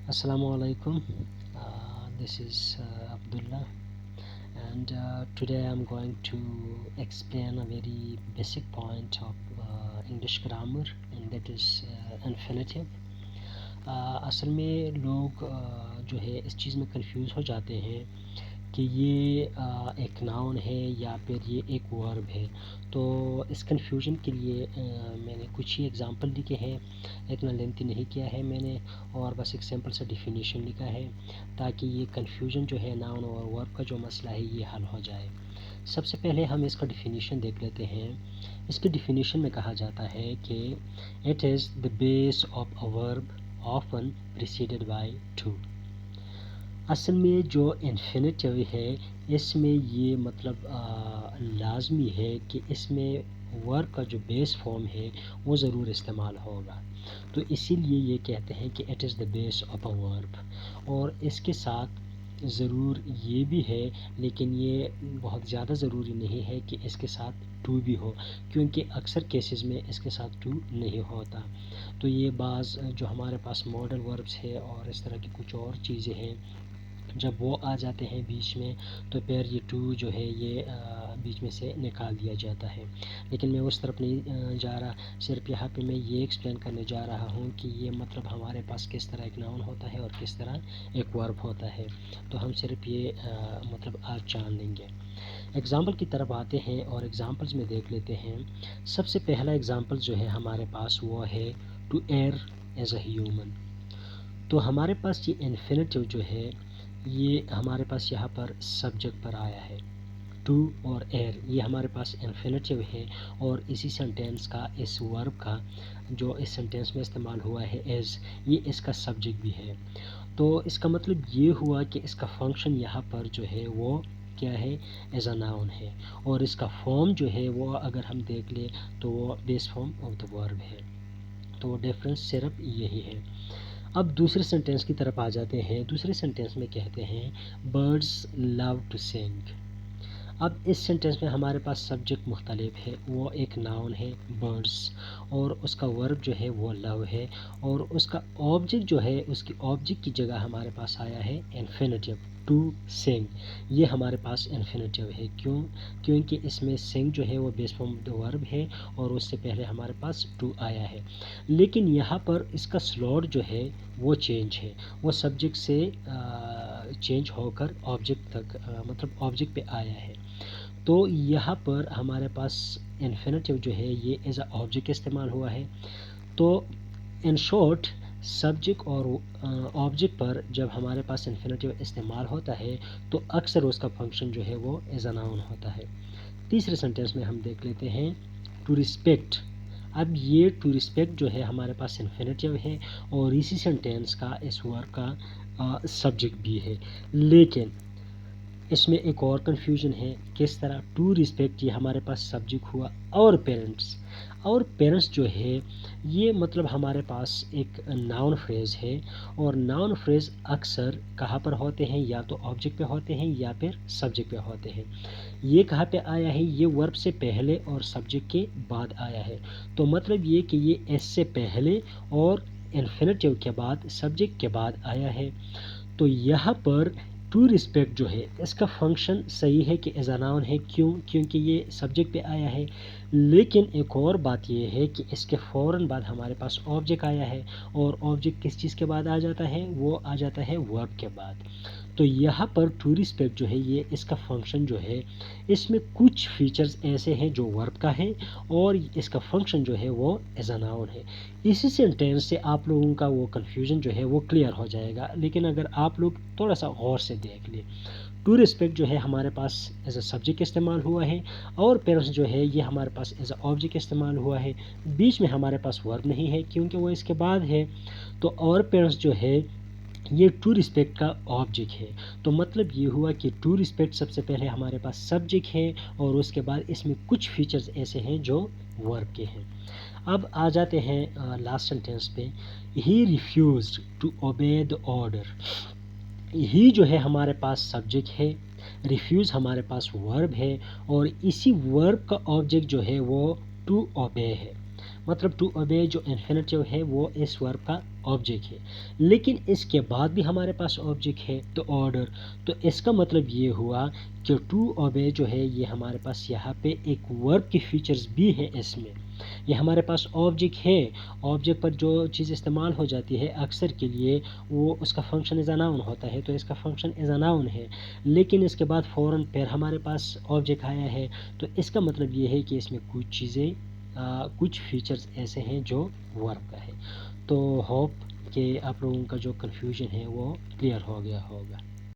Assalamu alaikum. This is Abdullah, and today I'm going to explain a very basic point of English grammar, and that is infinitive. اصل میں لوگ جو ہے اس چیز میں confuse ہو جاتے ہیں کہ یہ ایک ناؤن ہے یا پھر یہ ایک ورب ہے. تو اس کنفیوژن کے لیے میں نے کچھ ہی ایگزامپل لکھے ہیں، اتنا لینتھی نہیں کیا ہے میں نے، اور بس ایک سمپل سا ڈیفینیشن لکھا ہے تاکہ یہ کنفیوژن جو ہے ناؤن اور ورب کا جو مسئلہ ہے یہ حل ہو جائے. سب سے پہلے ہم اس کا ڈیفینیشن دیکھ لیتے ہیں. اس کے ڈیفینیشن میں کہا جاتا ہے کہ it is the base of اے ورب آفن پریسیڈڈ بائی ٹو. اصل میں جو انفینیٹیو ہے اس میں یہ مطلب لازمی ہے کہ اس میں ورب کا جو بیس فارم ہے وہ ضرور استعمال ہوگا. تو اسی لیے یہ کہتے ہیں کہ it is the base of اے ورب. اور اس کے ساتھ ضرور یہ بھی ہے، لیکن یہ بہت زیادہ ضروری نہیں ہے کہ اس کے ساتھ ٹو بھی ہو، کیونکہ اکثر کیسز میں اس کے ساتھ ٹو نہیں ہوتا. تو یہ بعض جو ہمارے پاس ماڈل وربس ہے اور اس طرح کی کچھ اور چیزیں ہیں، جب وہ آ جاتے ہیں بیچ میں تو پھر یہ ٹو جو ہے یہ بیچ میں سے نکال دیا جاتا ہے. لیکن میں اس طرف نہیں جا رہا، صرف یہاں پہ میں یہ ایکسپلین کرنے جا رہا ہوں کہ یہ مطلب ہمارے پاس کس طرح ایک ناؤن ہوتا ہے اور کس طرح ایک ورب ہوتا ہے. تو ہم صرف یہ مطلب آج جان لیں گے. ایگزامپل کی طرف آتے ہیں اور ایگزامپلز میں دیکھ لیتے ہیں. سب سے پہلا ایگزامپل جو ہے ہمارے پاس وہ ہے to err is a human. تو ہمارے پاس یہ انفینیٹیو جو ہے یہ ہمارے پاس یہاں پر سبجیکٹ پر آیا ہے. ٹو اور ایئر یہ ہمارے پاس انفینیٹیو ہے، اور اسی سینٹینس کا اس ورب کا جو اس سینٹینس میں استعمال ہوا ہے ایز، یہ اس کا سبجیکٹ بھی ہے. تو اس کا مطلب یہ ہوا کہ اس کا فنکشن یہاں پر جو ہے وہ کیا ہے، ایز اے ناؤن ہے. اور اس کا فارم جو ہے وہ اگر ہم دیکھ لیں تو وہ بیس فارم آف دا ورب ہے. تو وہ ڈفرینس صرف یہی ہے. اب دوسرے سینٹینس کی طرف آ جاتے ہیں. دوسرے سینٹینس میں کہتے ہیں برڈز لو ٹو سنگ. اب اس سینٹینس میں ہمارے پاس سبجیکٹ مختلف ہے، وہ ایک ناؤن ہے برڈز، اور اس کا ورب جو ہے وہ لو ہے، اور اس کا آبجیکٹ جو ہے اس کی آبجیکٹ کی جگہ ہمارے پاس آیا ہے انفینیٹیو ٹو سنگ. یہ ہمارے پاس انفینیٹیو ہے. کیونکہ اس میں سنگ جو ہے وہ بیس فارم دا ورب ہے اور اس سے پہلے ہمارے پاس ٹو آیا ہے. لیکن یہاں پر اس کا سلوٹ جو ہے وہ چینج ہے، وہ سبجیکٹ سے چینج ہو کر آبجیکٹ تک مطلب آبجیکٹ پہ آیا ہے. تو یہاں پر ہمارے پاس انفینیٹیو جو ہے یہ ایز اے آبجیکٹ استعمال ہوا ہے. تو ان شارٹ سبجیکٹ اور آبجیکٹ پر جب ہمارے پاس انفینیٹیو استعمال ہوتا ہے تو اکثر اس کا فنکشن جو ہے وہ ایز اے ناؤن ہوتا ہے. تیسرے سینٹینس میں ہم دیکھ لیتے ہیں ٹو ریسپیکٹ. اب یہ ٹو ریسپیکٹ جو ہے ہمارے پاس انفینیٹیو ہے اور اسی سینٹینس کا اس ورب کا سبجیکٹ بھی ہے. لیکن اس میں ایک اور کنفیوژن ہے. کس طرح ٹو ریسپیکٹ یہ ہمارے پاس سبجیکٹ ہوا اور پیرنٹس. اور پیرنٹس جو ہے یہ مطلب ہمارے پاس ایک ناؤن فریز ہے، اور ناؤن فریز اکثر کہاں پر ہوتے ہیں، یا تو آبجیکٹ پہ ہوتے ہیں یا پھر سبجیکٹ پہ ہوتے ہیں. یہ کہاں پہ آیا ہے، یہ ورب سے پہلے اور سبجیکٹ کے بعد آیا ہے. تو مطلب یہ کہ یہ ایس سے پہلے اور انفینیٹیو کے بعد سبجیکٹ کے بعد آیا ہے. تو یہاں پر ٹو ریسپیکٹ جو ہے اس کا فنکشن صحیح ہے کہ ایز اے ناؤن ہے. کیونکہ یہ سبجیکٹ پہ آیا ہے. لیکن ایک اور بات یہ ہے کہ اس کے فوراً بعد ہمارے پاس آبجیکٹ آیا ہے، اور آبجیکٹ کس چیز کے بعد آ جاتا ہے، وہ آ جاتا ہے ورب کے بعد. تو یہاں پر ٹو ریسپیکٹ جو ہے یہ اس کا فنکشن جو ہے اس میں کچھ فیچرز ایسے ہیں جو ورب کا ہے، اور اس کا فنکشن جو ہے وہ ایز اے ناؤن ہے. اسی سینٹینس سے آپ لوگوں کا وہ کنفیوژن جو ہے وہ کلیئر ہو جائے گا. لیکن اگر آپ لوگ تھوڑا سا غور سے دیکھ لیں، ٹو ریسپیکٹ جو ہے ہمارے پاس ایز اے سبجیکٹ استعمال ہوا ہے، اور پیرنٹس جو ہے یہ ہمارے پاس ایز اے آبجیکٹ استعمال ہوا ہے. بیچ میں ہمارے پاس ورب نہیں ہے کیونکہ وہ اس کے بعد ہے. تو اور پیرنٹس جو ہے یہ ٹو ریسپیکٹ کا آبجیکٹ ہے. تو مطلب یہ ہوا کہ ٹو ریسپیکٹ سب سے پہلے ہمارے پاس سبجیکٹ ہے، اور اس کے بعد اس میں کچھ فیچرز ایسے ہیں جو ورب کے ہیں. اب آ جاتے ہیں لاسٹ سینٹینس پہ. He refused to obey the order. ہی جو ہے ہمارے پاس سبجیکٹ ہے، ریفیوز ہمارے پاس ورب ہے، اور اسی ورب کا آبجیکٹ جو ہے وہ ٹو اوبے ہے. مطلب ٹو اوبے جو انفینیٹیو ہے وہ اس ورب کا آبجیکٹ ہے، لیکن اس کے بعد بھی ہمارے پاس آبجیکٹ ہے تو آرڈر. تو اس کا مطلب یہ ہوا کہ ٹو اوبے جو ہے یہ ہمارے پاس یہاں پہ ایک ورب کی فیچرز بھی ہے. اس میں یہ ہمارے پاس آبجیکٹ ہے، آبجیکٹ پر جو چیز استعمال ہو جاتی ہے اکثر کے لیے وہ اس کا فنکشن از اے ناؤن ہوتا ہے، تو اس کا فنکشن از اے ناؤن ہے، لیکن اس کے بعد فوراً پھر ہمارے پاس آبجیکٹ آیا ہے. تو اس کا مطلب یہ ہے کہ اس میں کچھ چیزیں کچھ فیچرز ایسے ہیں جو ورب کا ہے. تو ہوپ کہ آپ لوگوں کا جو کنفیوژن ہے وہ کلیئر ہو گیا ہوگا.